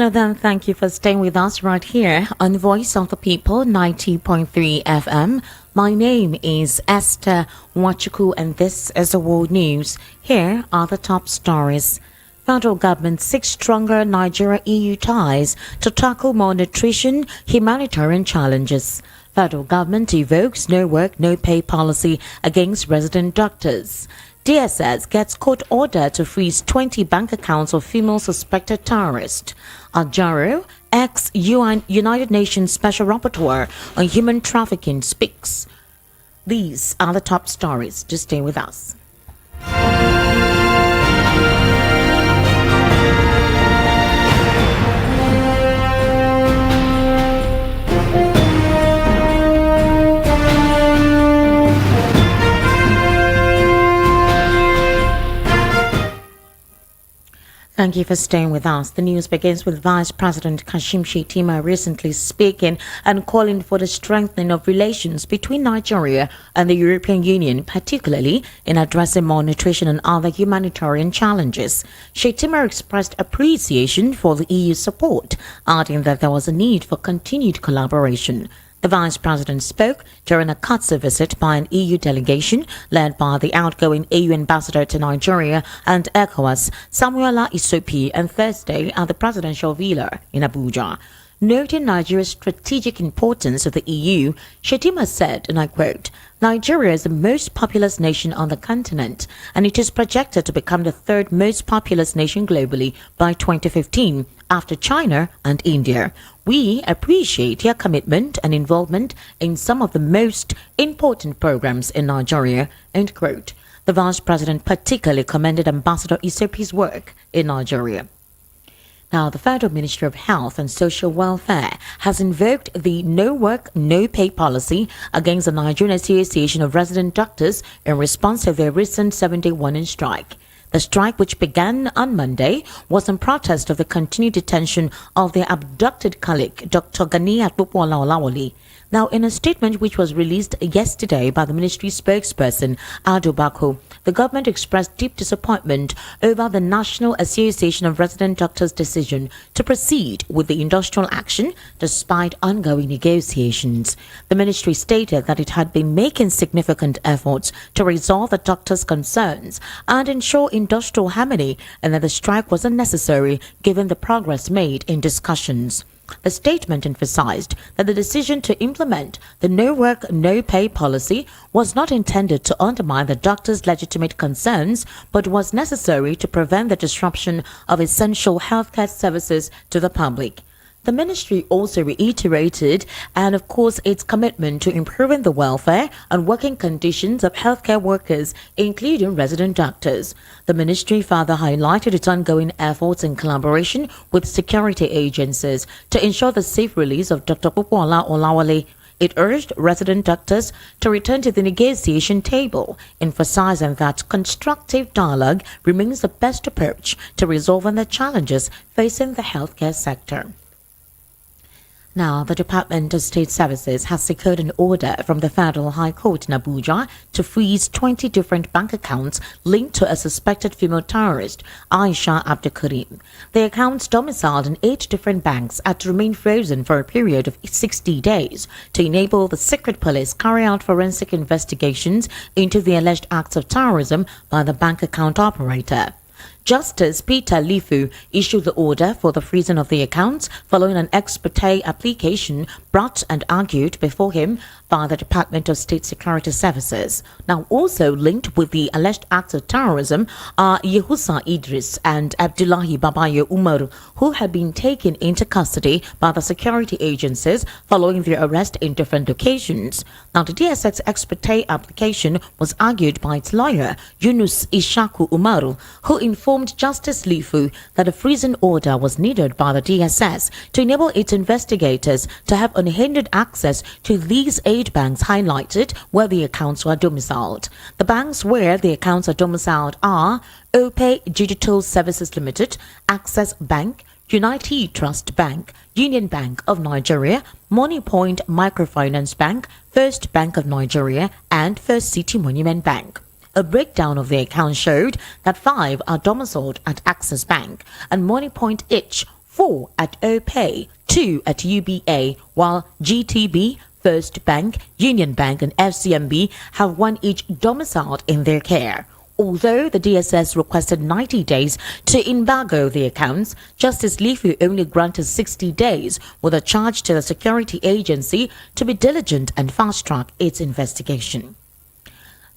Well then, thank you for staying with us right here on Voice of the People 90.3 FM. My name is Esther Wachuku and this is the World News. Here are the top stories. Federal government seeks stronger Nigeria-EU ties to tackle malnutrition, humanitarian challenges. Federal government evokes no work, no pay policy against resident doctors. DSS gets court order to freeze 20 bank accounts of female suspected terrorists. Ajaro, ex-United Nations Special Rapporteur on Human Trafficking, speaks. These are the top stories. Just stay with us. Thank you for staying with us. The news begins with Vice President Kashim Shettima recently speaking and calling for the strengthening of relations between Nigeria and the European Union, particularly in addressing malnutrition and other humanitarian challenges. Shettima expressed appreciation for the EU support, adding that there was a need for continued collaboration. The Vice President spoke during a Katsu visit by an EU delegation led by the outgoing EU ambassador to Nigeria and ECOWAS, Samuela Isopi, on Thursday at the presidential villa in Abuja. Noting Nigeria's strategic importance to the EU, Shettima said, and I quote, "Nigeria is the most populous nation on the continent, and it is projected to become the third most populous nation globally by 2015, after China and India. We appreciate your commitment and involvement in some of the most important programs in Nigeria," end quote. The Vice President particularly commended Ambassador Isopi's work in Nigeria. Now, the Federal Ministry of Health and Social Welfare has invoked the no work, no pay policy against the Nigerian Association of Resident Doctors in response to their recent 7-day warning strike. The strike, which began on Monday, was in protest of the continued detention of their abducted colleague, Dr. Ganiat Olawale. Now, in a statement which was released yesterday by the ministry spokesperson, Ado Bako, the government expressed deep disappointment over the National Association of Resident Doctors' decision to proceed with the industrial action despite ongoing negotiations. The ministry stated that it had been making significant efforts to resolve the doctors' concerns and ensure industrial harmony, and that the strike was unnecessary given the progress made in discussions. The statement emphasized that the decision to implement the no work, no pay policy was not intended to undermine the doctors' legitimate concerns, but was necessary to prevent the disruption of essential healthcare services to the public. The ministry also reiterated and of course its commitment to improving the welfare and working conditions of healthcare workers, including resident doctors. The ministry further highlighted its ongoing efforts in collaboration with security agencies to ensure the safe release of Dr. Popola Olawale. It urged resident doctors to return to the negotiation table, emphasizing that constructive dialogue remains the best approach to resolving the challenges facing the healthcare sector. Now, the Department of State Services has secured an order from the Federal High Court in Abuja to freeze 20 different bank accounts linked to a suspected female terrorist, Aisha Abdulkarim. The accounts domiciled in 8 different banks are to remain frozen for a period of 60 days to enable the secret police carry out forensic investigations into the alleged acts of terrorism by the bank account operator. Justice Peter Lifu issued the order for the freezing of the accounts following an ex parte application brought and argued before him by the Department of State Security Services. Now, also linked with the alleged acts of terrorism are Yehusa Idris and Abdullahi Babayo Umaru, who have been taken into custody by the security agencies following their arrest in different locations. Now, the DSX ex parte application was argued by its lawyer, Yunus Ishaku Umaru, who informed Justice Lifu that a freezing order was needed by the DSS to enable its investigators to have unhindered access to these 8 banks highlighted where the accounts were domiciled. The banks where the accounts are domiciled are Opay Digital Services Limited, Access Bank, United Trust Bank, Union Bank of Nigeria, Money Point Microfinance Bank, First Bank of Nigeria, and First City Monument Bank. A breakdown of the account showed that 5 are domiciled at Access Bank and Money Point each 4 at OPay, 2 at UBA, while GTB, First Bank, Union Bank, and FCMB have one each domiciled in their care. Although the DSS requested 90 days to embargo the accounts, Justice Lifu only granted 60 days with a charge to the security agency to be diligent and fast-track its investigation.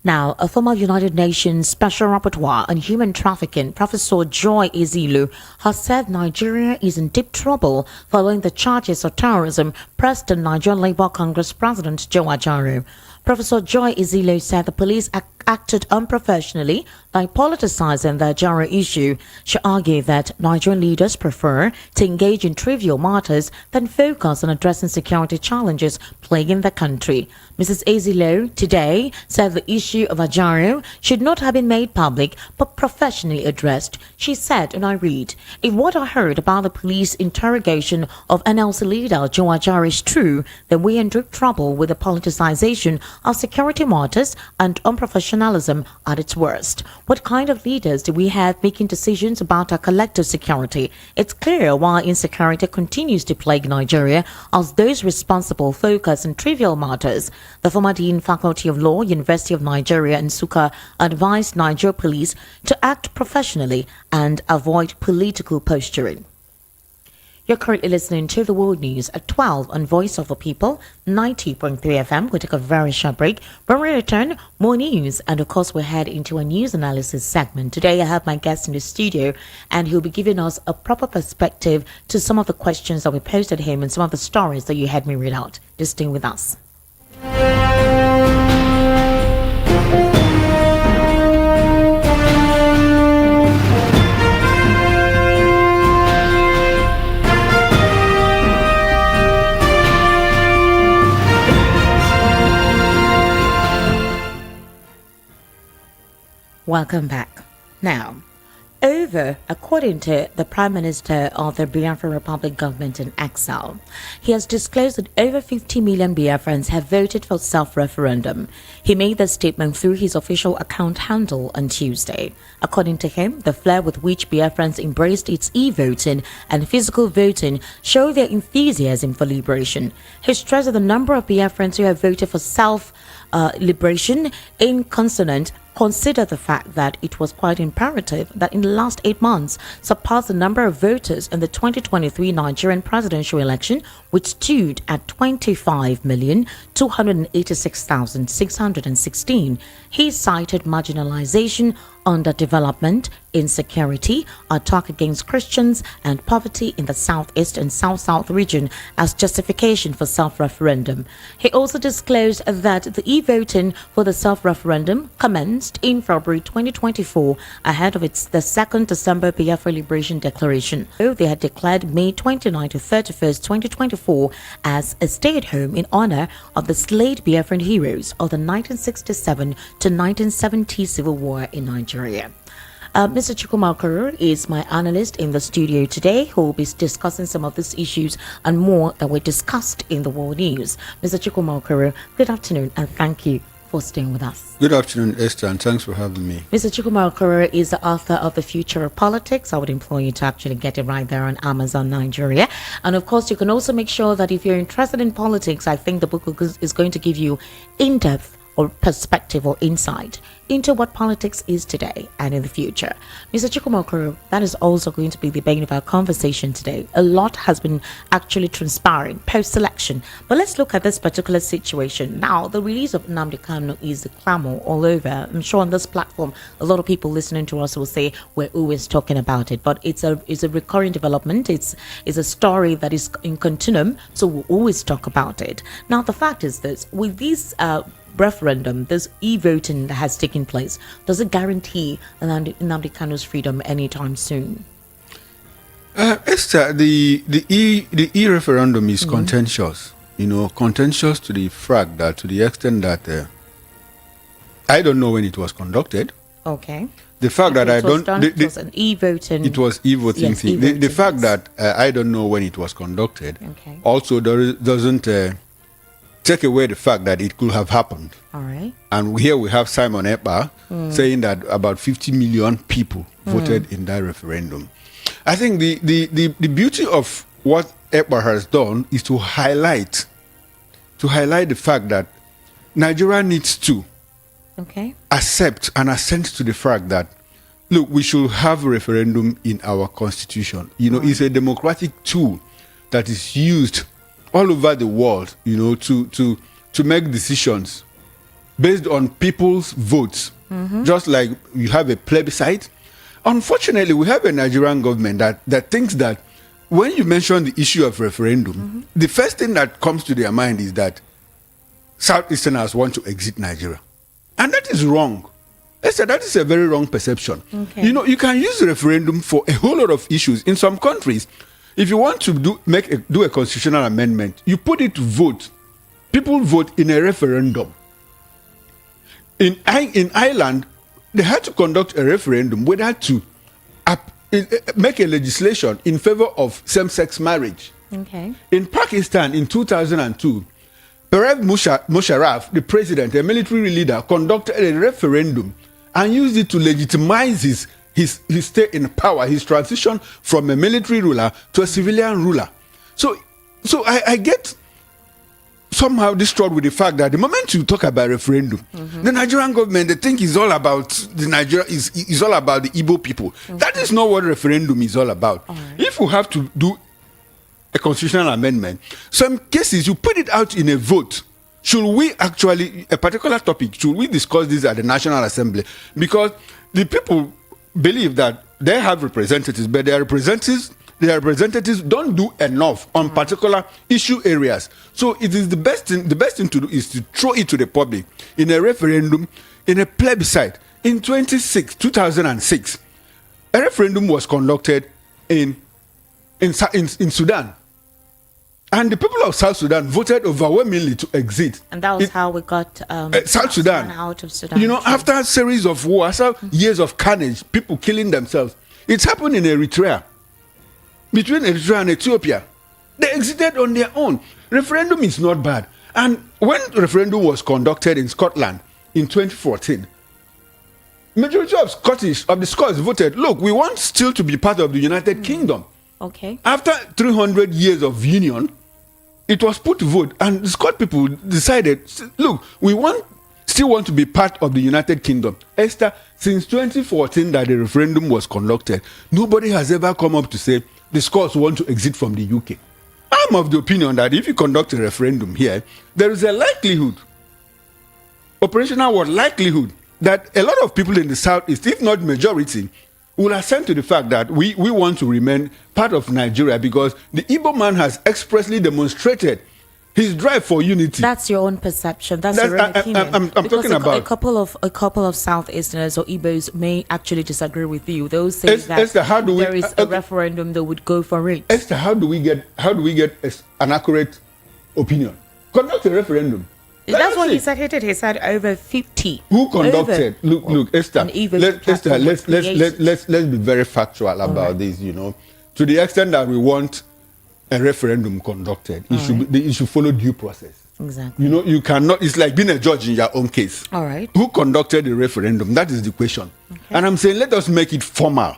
Now, a former United Nations Special Rapporteur on Human Trafficking, Professor Joy Ezilu, has said Nigeria is in deep trouble following the charges of terrorism pressed on Nigerian Labour Congress President Joe Ajaero. Professor Joy Ezilu said the police acted unprofessionally by politicizing the Ajaero issue. She argued that Nigerian leaders prefer to engage in trivial matters than focus on addressing security challenges plaguing the country. Mrs. Ezilu today said the issue of Ajaero should not have been made public but professionally addressed. She said, and I read, "If what I heard about the police interrogation of NLC leader Joe Ajaero is true, then we are in deep trouble with the politicization of security matters and unprofessionalism at its worst. What kind of leaders do we have making decisions about our collective security? It's clear why insecurity continues to plague Nigeria, as those responsible focus on trivial matters." The former Dean Faculty of Law, University of Nigeria, Nsukka, advised Nigeria police to act professionally and avoid political posturing. You're currently listening to the World News at 12 on Voice of the People, 90.3 FM. We'll take a very short break. When we return, more news. And of course, we'll head into a news analysis segment. Today, I have my guest in the studio, and he'll be giving us a proper perspective to some of the questions that we posted him and some of the stories that you had me read out. Just stay with us. Welcome back. Now, according to the Prime Minister of the Biafran Republic government in exile, he has disclosed that over 50 million Biafrans have voted for self-referendum. He made the statement through his official account handle on Tuesday. According to him, the flair with which Biafrans embraced its e-voting and physical voting show their enthusiasm for liberation. He stressed that the number of Biafrans who have voted for self-liberation in consonant consider the fact that it was quite imperative that in the last 8 months surpass the number of voters in the 2023 Nigerian presidential election, which stood at 25,286,616. He cited marginalization, underdevelopment, insecurity, attack against Christians, and poverty in the southeast and south-south region as justification for self-referendum. He also disclosed that the e-voting for the self-referendum commenced in February 2024 ahead of the 2nd December Biafra Liberation Declaration. They had declared May 29 to 31st, 2024 as a stay-at-home in honor of the slayed Biafran heroes of the 1967 to 1970 Civil War in Nigeria. Mr. Chukwumakuru is my analyst in the studio today, who will be discussing some of these issues and more that were discussed in the world news. Mr. Chukwumakuru, good afternoon and thank you for staying with us. Good afternoon, Esther, and thanks for having me. Mr. Chukwumakuru is the author of The Future of Politics. I would implore you to actually get it right there on Amazon Nigeria. And of course, you can also make sure that if you're interested in politics, I think the book is going to give you in-depth or perspective or insight into what politics is today and in the future. Mr. Chukwumakuru, that is also going to be the bane of our conversation today. A lot has been actually transpiring post-election, but let's look at this particular situation. Now, the release of Nnamdi Kanu is the clamor all over. I'm sure on this platform, a lot of people listening to us will say we're always talking about it, but it's a recurring development. It's a story that is in continuum, so we'll always talk about it. Now, the fact is this, with these referendum, this e-voting that has taken place, does it guarantee Nnamdi Kanu's freedom anytime soon? Esther, the e-referendum is contentious. Contentious to the fact that, to the extent that I don't know when it was conducted. Okay. The fact that I don't... it was an e-voting... It was e-voting yes, thing. E-voting, the fact that I don't know when it was conducted okay, also doesn't... take away the fact that it could have happened. All right. And here we have Simon Ekpa saying that about 50 million people voted in that referendum. I think the beauty of what EPA has done is to highlight the fact that Nigeria needs to accept and assent to the fact that, look, we should have a referendum in our constitution. It's a democratic tool that is used all over the world, to make decisions based on people's votes. Just like you have a plebiscite. Unfortunately, we have a Nigerian government that thinks that when you mention the issue of referendum, the first thing that comes to their mind is that Southeasterners want to exit Nigeria. And that is wrong. That is a very wrong perception. You can use referendum for a whole lot of issues. In some countries, if you want to do a constitutional amendment, you put it to vote. People vote in a referendum. In Ireland, they had to conduct a referendum whether to make a legislation in favor of same-sex marriage. In Pakistan, in 2002, Pervez Musharraf, the president, a military leader, conducted a referendum and used it to legitimize his stay in power, his transition from a military ruler to a civilian ruler. So I get somehow distraught with the fact that the moment you talk about referendum, the Nigerian government, they think is all about is all about the Igbo people. That is not what referendum is all about. If you have to do a constitutional amendment, some cases you put it out in a vote. Should we actually, a particular topic, should we discuss this at the National Assembly? Because the people believe that they have representatives, but their representatives don't do enough on particular issue areas. So it is the best thing to do is to throw it to the public in a referendum, in a plebiscite. In 2006, a referendum was conducted in Sudan. And the people of South Sudan voted overwhelmingly to exit. And that was how we got South Sudan out of Sudan. After a series of wars, after years of carnage, people killing themselves. It's happened in Eritrea. Between Eritrea and Ethiopia, they exited on their own. Referendum is not bad. And when referendum was conducted in Scotland in 2014, majority of the Scots voted, look, we want still to be part of the United Kingdom. After 300 years of union, it was put to vote, and the Scottish people decided, look, we still want to be part of the United Kingdom. Esther, since 2014 that the referendum was conducted, nobody has ever come up to say the Scots want to exit from the UK. I'm of the opinion that if you conduct a referendum here, there is a likelihood, operational likelihood, that a lot of people in the Southeast, if not majority, will assent to the fact that we want to remain part of Nigeria because the Igbo man has expressly demonstrated his drive for unity. That's your own perception. That's your own opinion. I'm talking about a couple of Southeasterners or Igbos may actually disagree with you. Those say that Esther, there is a referendum that would go for it. Esther, how do we get an accurate opinion? Conduct a referendum. That's what he said. He did. He said over 50. Who conducted? Look, Esther. Let's be very factual about this. To the extent that we want a referendum conducted, it should follow due process. Exactly. You cannot. It's like being a judge in your own case. All right. Who conducted the referendum? That is the question. And I'm saying let us make it formal.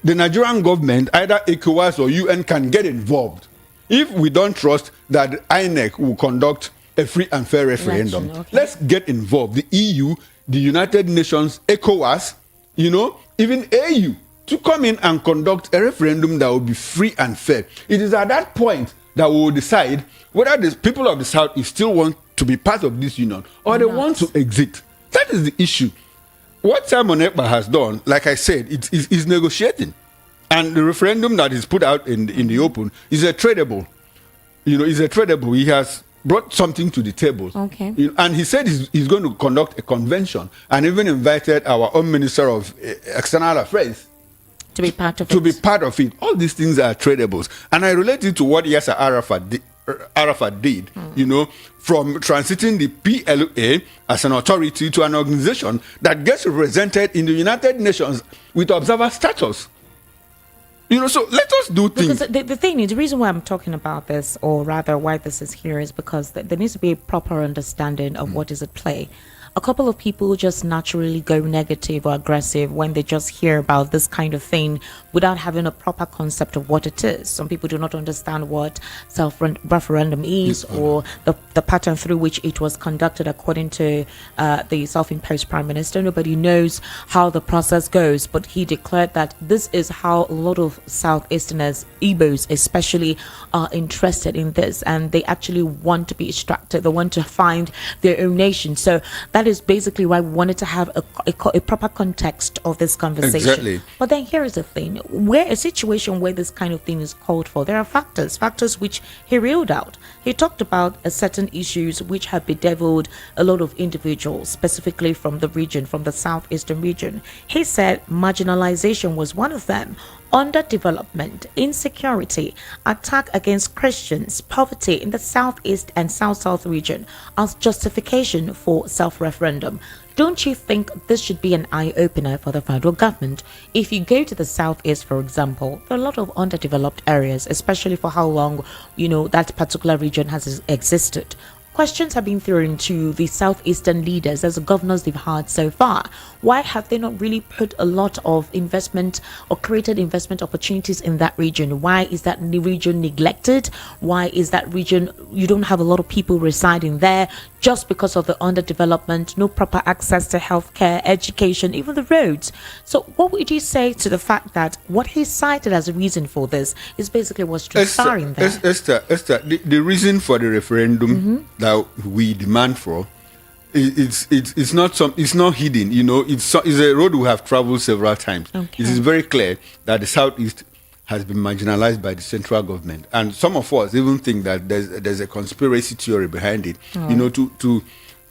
The Nigerian government, either ECOWAS or UN, can get involved. If we don't trust that INEC will conduct a free and fair referendum, let's get involved. The EU, the United Nations, ECOWAS, even AU, to come in and conduct a referendum that will be free and fair. It is at that point that we will decide whether the people of the South still want to be part of this union or they want to exit. That is the issue. What Simon Ekpa has done, like I said, is negotiating. And the referendum that is put out in the open is a tradable. Is a tradable. He has brought something to the table. And he said he's going to conduct a convention and even invited our own Minister of External Affairs to be part of it. All these things are tradables. And I relate it to what Yasser Arafat did, from transiting the PLA as an authority to an organization that gets represented in the United Nations with observer status. So let us do things. Because the thing is, the reason why I'm talking about this, or rather why this is here, is because there needs to be a proper understanding of what is at play. a couple of people just naturally go negative or aggressive when they just hear about this kind of thing without having a proper concept of what it is. Some people do not understand what self-referendum is, or the pattern through which it was conducted according to the self-imposed prime minister. Nobody knows how the process goes, but he declared that this is how a lot of Southeasterners, Igbos especially, are interested in this, and they actually want to be extracted. They want to find their own nation. So that is basically why we wanted to have a proper context of this conversation. Exactly. But then here is the thing: where a situation where this kind of thing is called for, there are factors which he reeled out. He talked about certain issues which have bedeviled a lot of individuals, specifically from the region, from the southeastern region. He said marginalization was one of them, underdevelopment, insecurity, attack against Christians, poverty in the southeast and south-south region as justification for self-referendum. Don't you think this should be an eye-opener for the federal government? If you go to the southeast, for example, there are a lot of underdeveloped areas, especially for how long, that particular region has existed. Questions have been thrown to the southeastern leaders as the governors they've had so far. Why have they not really put a lot of investment or created investment opportunities in that region? Why is that region neglected? Why is that region, you don't have a lot of people residing there just because of the underdevelopment, no proper access to healthcare, education, even the roads? So what would you say to the fact that what he cited as a reason for this is basically what's transpiring there? Esther, the reason for the referendum that we demand for, it's not hidden. It's a road we have traveled several times. Okay. It is very clear that the southeast has been marginalized by the central government, and some of us even think that there's a conspiracy theory behind it.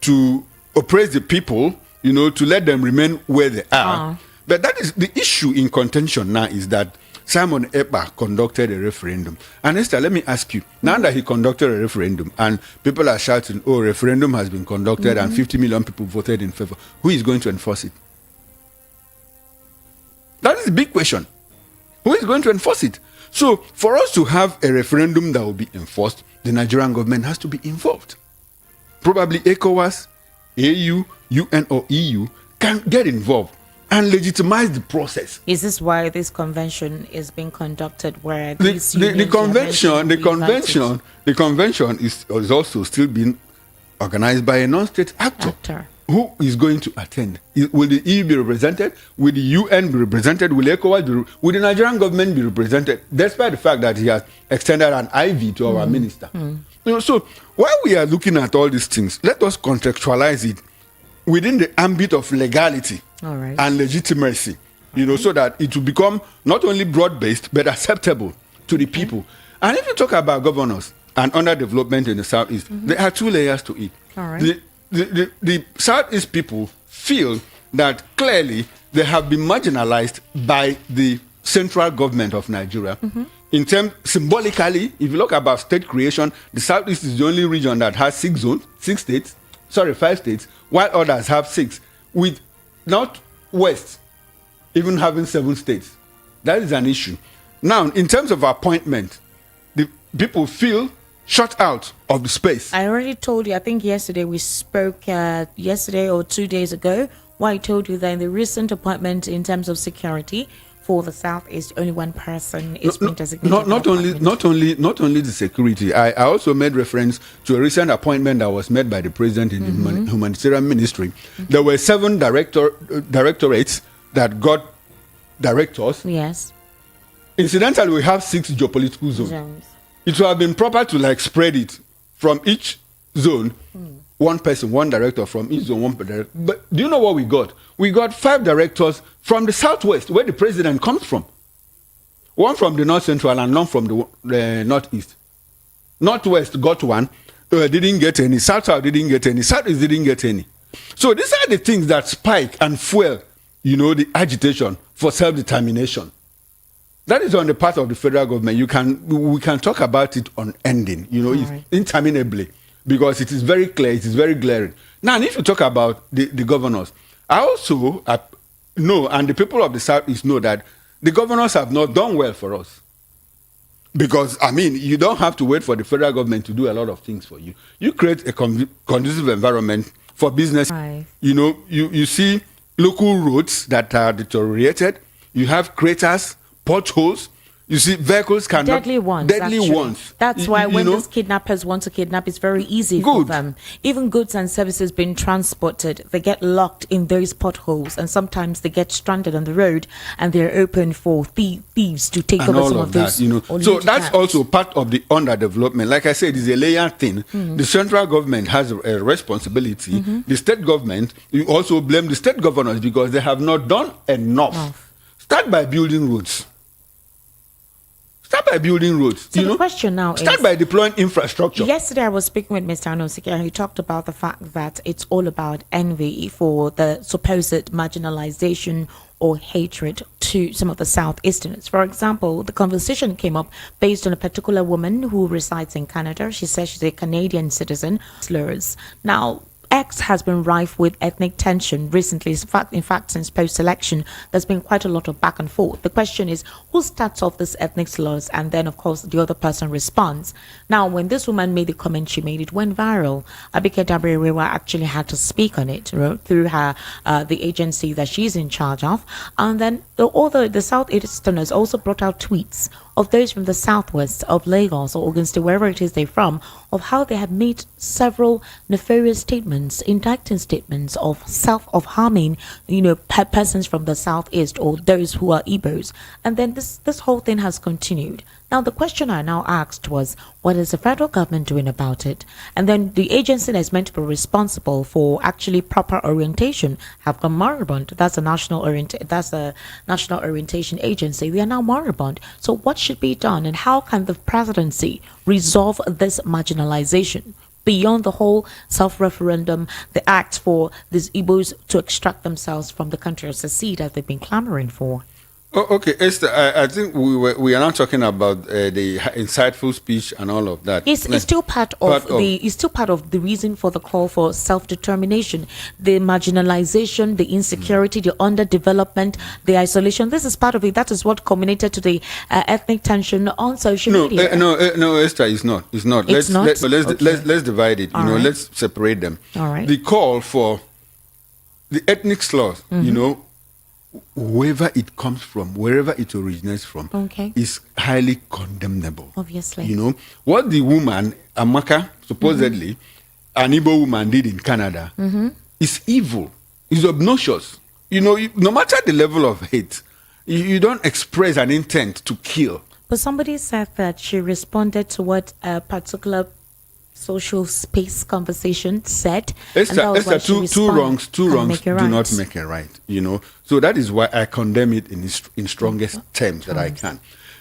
To oppress the people, to let them remain where they are. But that is the issue in contention now, is that Simon Ekpa conducted a referendum. And Esther, let me ask you, now that he conducted a referendum and people are shouting, oh, referendum has been conducted and 50 million people voted in favor, who is going to enforce it? That is the big question. Who is going to enforce it? So for us to have a referendum that will be enforced, the Nigerian government has to be involved. Probably ECOWAS, AU, UN or EU can get involved and legitimize the process. Is this why this convention is being conducted, where the convention is also still being organized by a non-state actor. Who is going to attend? Will the EU be represented? Will the UN be represented? Will ECOWAS be will the Nigerian government be represented? Despite the fact that he has extended an IV to our minister. So while we are looking at all these things, let us contextualize it within the ambit of legality and legitimacy, so that it will become not only broad-based but acceptable to the people. And if you talk about governors and underdevelopment in the southeast, there are two layers to it. The southeast people feel that clearly they have been marginalized by the central government of Nigeria. In terms, symbolically, if you look about state creation, the southeast is the only region that has 5 states, while others have 6, with Northwest even having 7 states. That is an issue. Now, in terms of appointment, the people feel shut out of the space. I already told you, I think yesterday we spoke, yesterday or 2 days ago, where I told you that in the recent appointment in terms of security for the Southeast, only one person is being designated. Not only the security. I also made reference to a recent appointment that was made by the president in the humanitarian ministry. There were 7 directorates that got directors. Yes. Incidentally, we have 6 geopolitical zones. It would have been proper to spread it from each zone. One person, one director from each zone, one director. But do you know what we got? We got 5 directors from the southwest, where the president comes from. One from the north central and none from the northeast. Northwest got 1, didn't get any. South didn't get any. Southeast didn't get any. So these are the things that spike and fuel, the agitation for self-determination. That is on the part of the federal government. We can talk about it unending, interminably, because it is very clear, it is very glaring. Now, if you talk about the governors, I also know, and the people of the Southeast know, that the governors have not done well for us. Because, you don't have to wait for the federal government to do a lot of things for you. You create a conducive environment for business. Right. You know, you see local roads that are deteriorated. You have craters, potholes. You see, vehicles cannot... Deadly ones. That's why when these kidnappers want to kidnap, it's very easy for them. Even goods and services being transported, they get locked in those potholes, and sometimes they get stranded on the road, and they're open for thieves to take over some of those. You know, so that's also part of the underdevelopment. Like I said, it's a layered thing. The central government has a responsibility. The state government, you also blame the state governors because they have not done enough. Start by building roads. Start by building roads. So the question now is... Start by deploying infrastructure. Yesterday I was speaking with Mr. Nnamdi, and he talked about the fact that it's all about envy for the supposed marginalization or hatred to some of the Southeasterners. For example, the conversation came up based on a particular woman who resides in Canada. She says she's a Canadian citizen. Slurs. Now, X has been rife with ethnic tension recently. In fact, since post-election, there's been quite a lot of back and forth. The question is, who starts off this ethnic slurs, and then, of course, the other person responds. Now, when this woman made the comment she made, it went viral. Abike Dabiriwa actually had to speak on it through her the agency that she's in charge of. And then all the Southeasterners also brought out tweets of those from the southwest of Lagos or Ogun State, wherever it is they're from, of how they had made several nefarious statements, indicting statements of harming, persons from the southeast or those who are Igbos. And then this whole thing has continued. Now, the question I now asked was, what is the federal government doing about it? And then the agency that is meant to be responsible for actually proper orientation have gone moribund. That's a national orientation agency. They are now moribund. So what should be done, and how can the presidency resolve this marginalization beyond the whole self-referendum, the act for these Igbos to extract themselves from the country or secede that they've been clamoring for? Oh, okay, Esther. I think we are not talking about the insightful speech and all of that. It's still part of the reason for the call for self-determination, the marginalization, the insecurity, the underdevelopment, the isolation. This is part of it. That is what culminated to the ethnic tension on social media. No, Esther, it's not. It's not. Let's divide it. Let's separate them. All right. The call for the ethnic slurs, wherever it comes from, wherever it originates from, is highly condemnable. Obviously. What the woman, Amaka, supposedly, an Igbo woman did in Canada, is evil, is obnoxious. No matter the level of hate, you don't express an intent to kill. But somebody said that she responded to what a particular social space conversation said. Esther, two wrongs do not make it right. So that is why I condemn it in strongest terms that I can.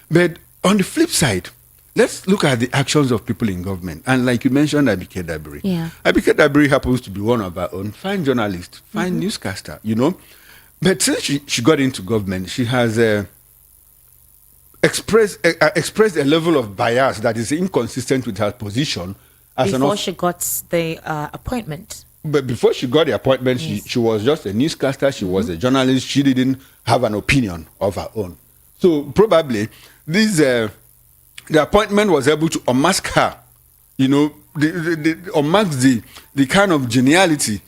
But on the flip side, let's look at the actions of people in government. And like you mentioned, Abike Dabiri. Yeah. Abike Dabiri happens to be one of our own, fine journalist, fine newscaster. But since she got into government, she has expressed a level of bias that is inconsistent with her position. Before she got the appointment. But before she got the appointment, she was just a newscaster. She was a journalist. She didn't have an opinion of her own. So probably the appointment was able to unmask her, unmask the kind of geniality.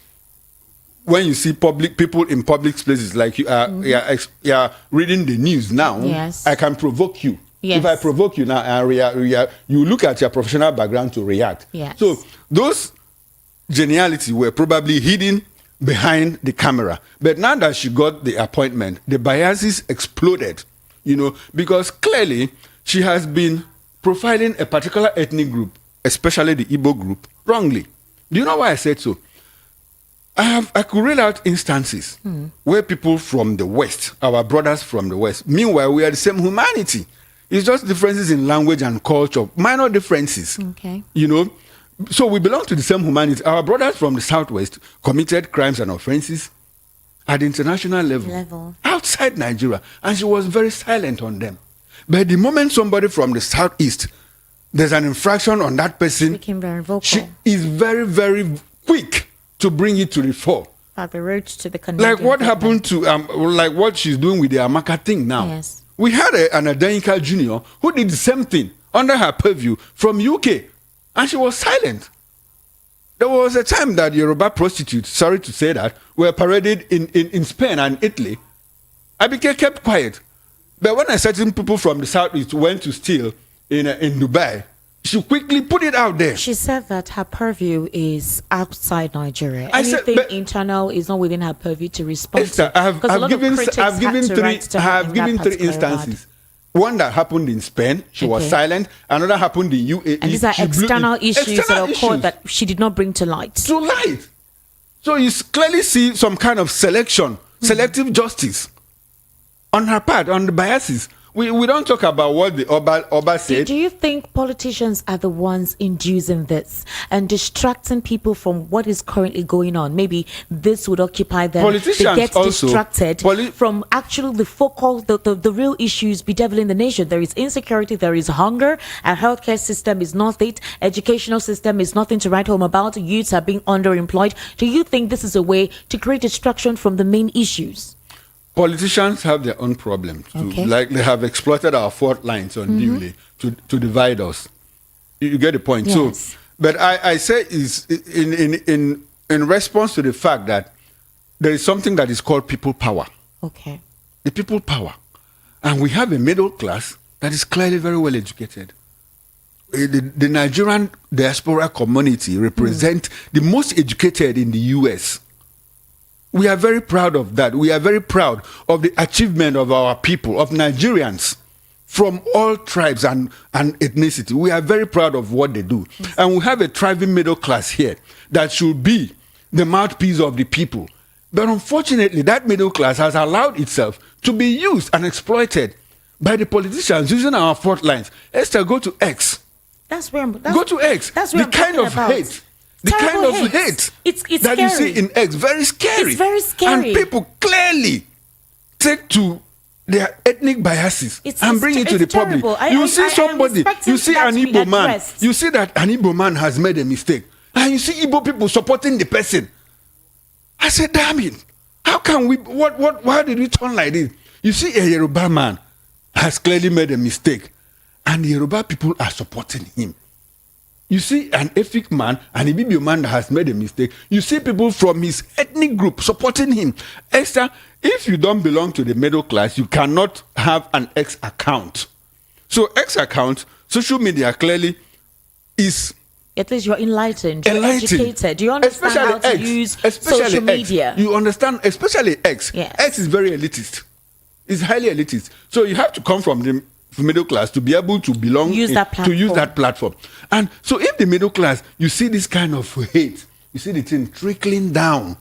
When you see people in public places, like you are reading the news now, I can provoke you. Yes. If I provoke you now, you look at your professional background to react. Yes. So those geniality were probably hidden behind the camera. But now that she got the appointment, the biases exploded, because clearly she has been profiling a particular ethnic group, especially the Igbo group, wrongly. Do you know why I said so? I could read out instances where people from the West, our brothers from the West, meanwhile we are the same humanity. It's just differences in language and culture, minor differences. Okay. So we belong to the same humanity. Our brothers from the Southwest committed crimes and offenses at the international level. Outside Nigeria, and she was very silent on them. But the moment somebody from the Southeast, there's an infraction on that person, became very vocal. She is very, very quick to bring it to the fore. At the road to the Canadian like what happened to, like what she's doing with the Amaka thing now. Yes. We had an Adenika Jr. who did the same thing under her purview from UK, and she was silent. There was a time that Yoruba prostitutes, sorry to say that, were paraded in Spain and Italy. Abike kept quiet. But when a certain people from the southeast went to steal in Dubai, she quickly put it out there. She said that her purview is outside Nigeria. Anything internal is not within her purview to respond to. I've given three instances. One that happened in Spain, she was silent. Another happened in UAE. And these are external issues that are called that she did not bring to light. So you clearly see some kind of selective justice on her part, on the biases. We don't talk about what the Oba said. Do you think politicians are the ones inducing this and distracting people from what is currently going on? Maybe this would occupy them. Politicians they get also distracted from actually the focal, the real issues bedeviling the nation. There is insecurity, there is hunger, our healthcare system is not it, educational system is nothing to write home about, youths are being underemployed. Do you think this is a way to create distraction from the main issues? Politicians have their own problems. Like they have exploited our fault lines unduly to divide us. You get the point. Yes. So, but I say is in response to the fact that there is something that is called people power. Okay. The people power. And we have a middle class that is clearly very well educated. The Nigerian diaspora community represent the most educated in the US. We are very proud of that. We are very proud of the achievement of our people, of Nigerians from all tribes and ethnicity. We are very proud of what they do. Yes. And we have a thriving middle class here that should be the mouthpiece of the people. But unfortunately, that middle class has allowed itself to be used and exploited by the politicians using our fault lines. Esther, go to X. Go to X. That's where the kind of about. Hate. The kind of hate it's that scary. You see in X, very scary. It's very scary. And people clearly take to their ethnic biases and bring it to the public. You see somebody, you see an Igbo man, you see that an Igbo man has made a mistake, and you see Igbo people supporting the person. I said, damn it, how can we, why did we turn like this? You see a Yoruba man has clearly made a mistake, and the Yoruba people are supporting him. You see an Efik man, an Ibibio man that has made a mistake. You see people from his ethnic group supporting him. Esther, if you don't belong to the middle class, you cannot have an X account. So X account, social media clearly is... At least you're enlightened, you're educated. You understand how to use social media. You understand, especially X. Yes. X is very elitist. It's highly elitist. So you have to come from the middle class to be able to use that platform. And so if the middle class, you see this kind of hate, you see the thing trickling down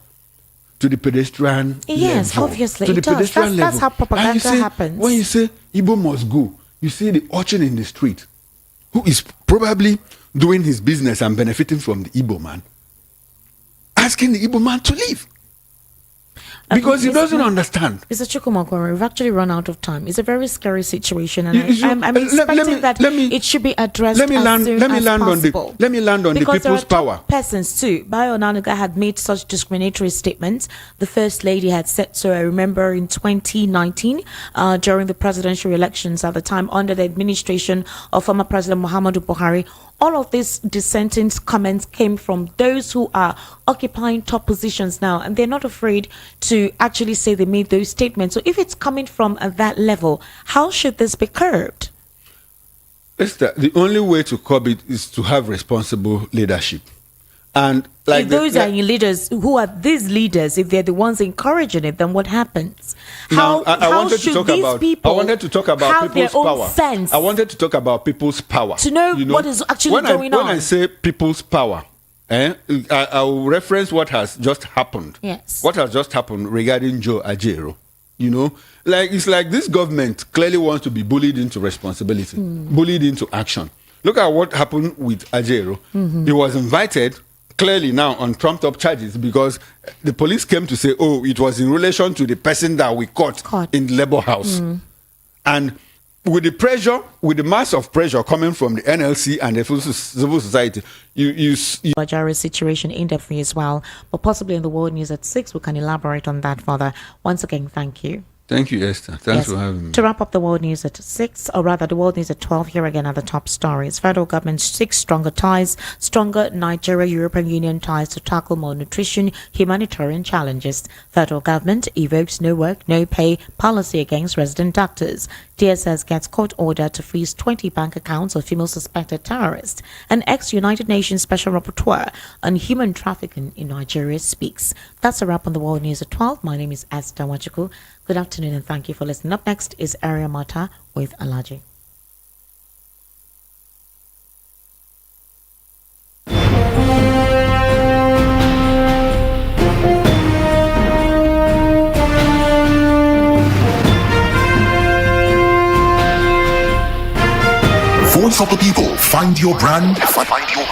to the pedestrian level. Obviously to the pedestrian level. That's how propaganda happens. When you say Igbo must go, you see the urchin in the street who is probably doing his business and benefiting from the Igbo man, asking the Igbo man to leave. Because he doesn't understand. Mr. Chukwumakoro, we've actually run out of time. It's a very scary situation, and I'm expecting that it should be addressed as soon as possible. Let me land on the people's power. Persons too. Bayo Onanuga had made such discriminatory statements. The First Lady had said so. I remember in 2019, during the presidential elections at the time, under the administration of former President Muhammadu Buhari, all of these dissenting comments came from those who are occupying top positions now, and they're not afraid to actually say they made those statements. So if it's coming from that level, how should this be curbed? The only way to curb it is to have responsible leadership. And like if those are leaders, who are these leaders? If they're the ones encouraging it, then what happens? How should these people I wanted to talk about have people's their own power. sense? I wanted to talk about people's power. To know what is actually going on. When I say people's power, I will reference what has just happened. Yes. What has just happened regarding Joe Ajero. You know, like it's like this government clearly wants to be bullied into responsibility, bullied into action. Look at what happened with Ajero. He was invited clearly now on trumped up charges because the police came to say, oh, it was in relation to the person that we caught. In the labor house. And with the pressure, with the mass of pressure coming from the NLC and the civil society, Ajero situation in depth as well, but possibly in the World News at 6, we can elaborate on that further. Once again, thank you. Thank you, Esther. Thanks for having me. To wrap up the world news at 6, or rather the world news at 12, here again are the top stories. Federal government seeks stronger ties, stronger Nigeria-European Union ties to tackle malnutrition, humanitarian challenges. Federal government evokes no work, no pay policy against resident doctors. DSS gets court order to freeze 20 bank accounts of female suspected terrorists. An ex-United Nations Special Rapporteur on human trafficking in Nigeria speaks. That's a wrap on the world news at 12. My name is Esther Wachuku. Good afternoon and thank you for listening. Up next is Area Mata with Alaji. Voice of the people. Find your brand. Find your